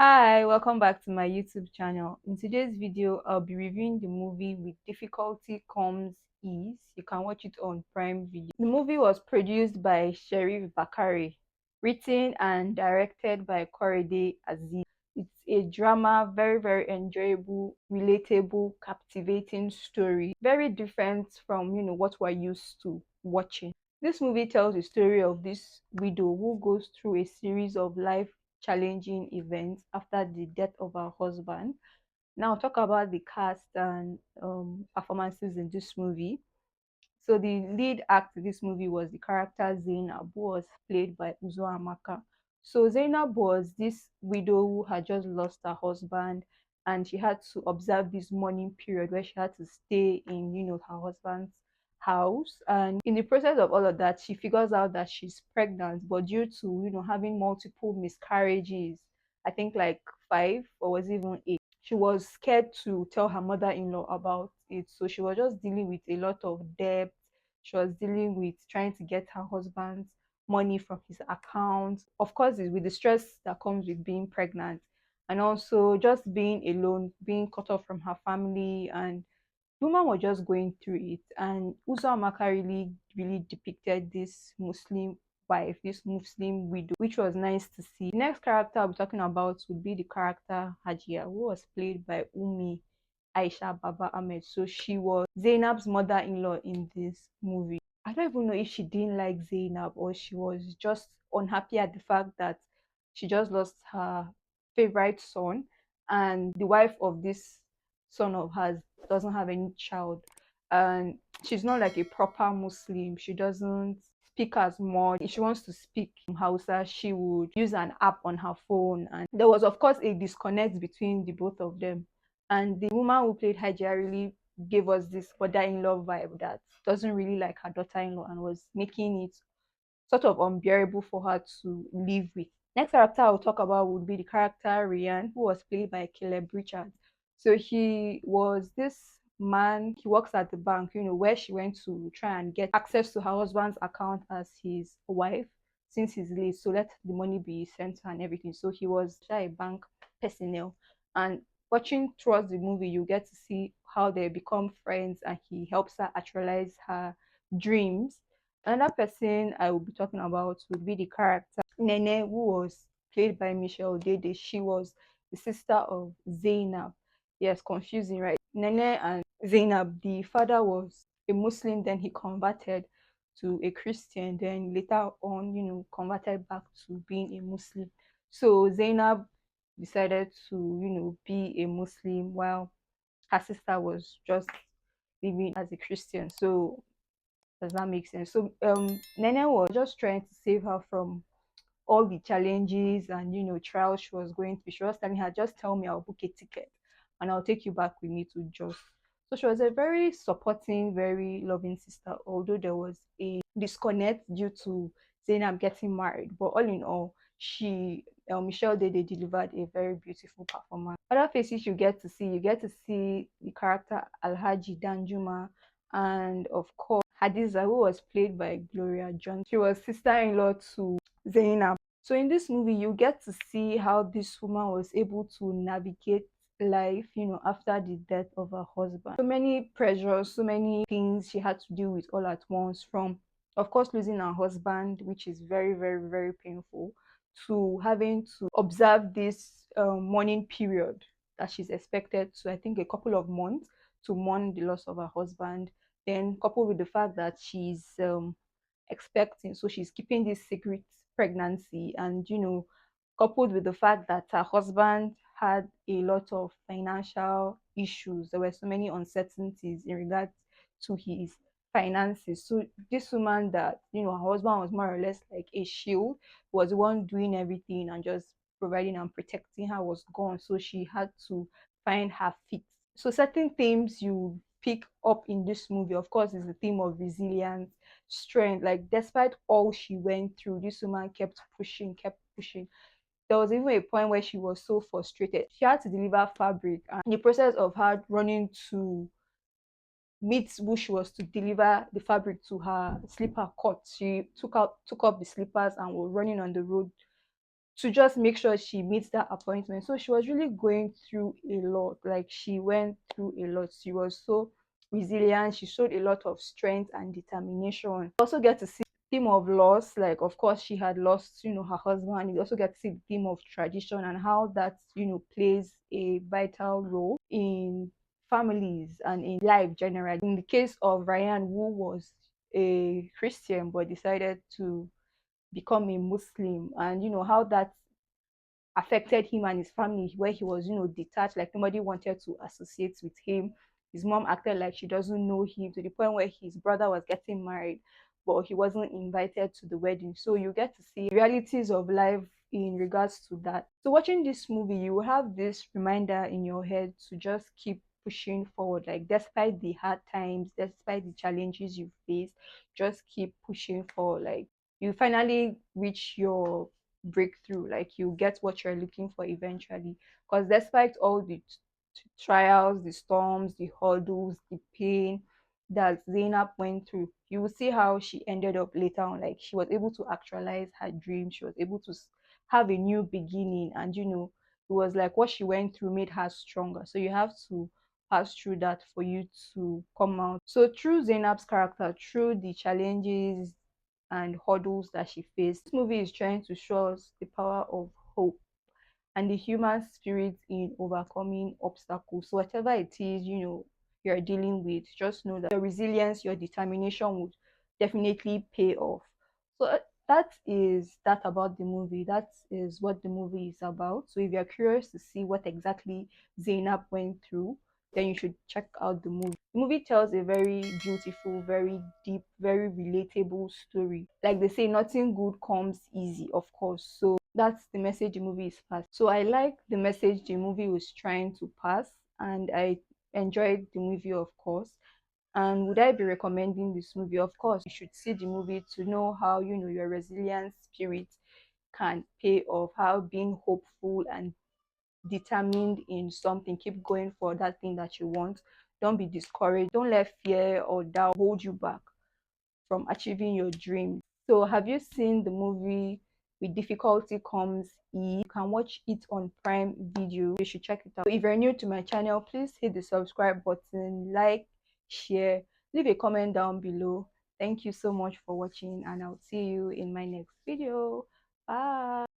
Hi, welcome back to my YouTube channel. In today's video, I'll be reviewing the movie With Difficulty Comes Ease. You can watch it on Prime Video. The movie was produced by Sherriff Bakare, written and directed by Korede Azeez. It's a drama, very enjoyable, relatable, captivating story. Very different from what we're used to watching. This movie tells the story of this widow who goes through a series of life challenging events after the death of her husband. Now, talk about the cast and performances in this movie. So, the lead act in this movie was the character Zainab, who was played by Uzoamaka. So, Zainab was this widow who had just lost her husband, and she had to observe this mourning period where she had to stay in, her husband's house. And in the process of all of that, she figures out that she's pregnant, but due to having multiple miscarriages, I think like five or was it even eight, she was scared to tell her mother-in-law about it. So she was just dealing with a lot of debt. She was dealing with trying to get her husband's money from his account. Of course, it's with the stress that comes with being pregnant, and also just being alone, being cut off from her family, and woman was just going through it. And Uzoamaka really depicted this Muslim wife, this Muslim widow, which was nice to see. The next character I'll be talking about would be the character Hajiya, who was played by Ummi Aisha Baba-Ahmed. So she was Zainab's mother-in-law in this movie. I don't even know if she didn't like Zainab or she was just unhappy at the fact that she just lost her favorite son, and the wife of this son of hers doesn't have any child, and she's not like a proper Muslim. She doesn't speak as much. If she wants to speak Hausa, she would use an app on her phone, and there was of course a disconnect between the both of them. And the woman who played Hajiya really gave us this mother-in-law vibe that doesn't really like her daughter-in-law and was making it sort of unbearable for her to live with. Next character I'll talk about would be the character Rayyan, who was played by Caleb Richards. So he was this man, he works at the bank, where she went to try and get access to her husband's account as his wife since he's late. So let the money be sent to her and everything. So he was a bank personnel. And watching towards the movie, you get to see how they become friends and he helps her actualize her dreams. Another person I will be talking about would be the character Nene, who was played by Michelle Dede. She was the sister of Zainab. Yes, confusing, right? Nene and Zainab, the father was a Muslim, then he converted to a Christian, then later on, converted back to being a Muslim. So Zainab decided to, be a Muslim while her sister was just living as a Christian. So does that make sense? So Nene was just trying to save her from all the challenges and trials she was going through. She was telling her, just tell me, I'll book a ticket and I'll take you back with me to Jos. So she was a very supporting, very loving sister, although there was a disconnect due to Zainab getting married. But all in all, she Michelle Dede delivered a very beautiful performance. Other faces you get to see the character Alhaji Danjuma, and of course Hadiza, who was played by Gloria John. She was sister-in-law to Zainab. So in this movie, you get to see how this woman was able to navigate life, after the death of her husband. So many pressures, so many things she had to deal with all at once, from of course losing her husband, which is very painful, to having to observe this mourning period that she's expected to, I think, a couple of months to mourn the loss of her husband. Then coupled with the fact that she's expecting, so she's keeping this secret pregnancy, and coupled with the fact that her husband had a lot of financial issues. There were so many uncertainties in regards to his finances. So this woman that her husband was more or less like a shield, was the one doing everything and just providing and protecting her, was gone. So she had to find her feet. So certain themes you pick up in this movie, of course, is the theme of resilience, strength. Like despite all she went through, this woman kept pushing, kept pushing. There was even a point where she was so frustrated. She had to deliver fabric, and in the process of her running to meet who she was to deliver the fabric to, her slipper caught. She took up the slippers and was running on the road to just make sure she meets that appointment. So she was really going through a lot. Like she went through a lot. She was so resilient. She showed a lot of strength and determination. Also get to see the theme of loss. Like of course she had lost, her husband. You also get to see the theme of tradition and how that, plays a vital role in families and in life generally. In the case of Rayyan, who was a Christian but decided to become a Muslim, and how that affected him and his family, where he was, detached, like nobody wanted to associate with him. His mom acted like she doesn't know him, to the point where his brother was getting married, but he wasn't invited to the wedding. So you get to see realities of life in regards to that. So watching this movie, you will have this reminder in your head to just keep pushing forward. Like despite the hard times, despite the challenges you face, just keep pushing forward. Like you finally reach your breakthrough, like you get what you're looking for eventually, because despite all the trials, the storms, the hurdles, the pain that Zainab went through, you will see how she ended up later on. Like she was able to actualize her dream, she was able to have a new beginning, and it was like what she went through made her stronger. So you have to pass through that for you to come out. So through Zainab's character, through the challenges and hurdles that she faced, this movie is trying to show us the power of hope and the human spirit in overcoming obstacles. So whatever it is, you're dealing with, just know that your resilience, your determination would definitely pay off. So that is that about the movie. That is what the movie is about. So if you're curious to see what exactly Zainab went through, then you should check out the movie. The movie tells a very beautiful, very deep, very relatable story. Like they say, nothing good comes easy, of course. So that's the message the movie is passing. So I like the message the movie was trying to pass, and I enjoyed the movie, of course. And would I be recommending this movie? Of course, you should see the movie to know how your resilient spirit can pay off, how being hopeful and determined in something, keep going for that thing that you want. Don't be discouraged. Don't let fear or doubt hold you back from achieving your dreams. So have you seen the movie With Difficulty Comes Ease? You can watch it on Prime Video. You should check it out. So if you're new to my channel, please hit the subscribe button, like, share, leave a comment down below. Thank you so much for watching, and I'll see you in my next video. Bye.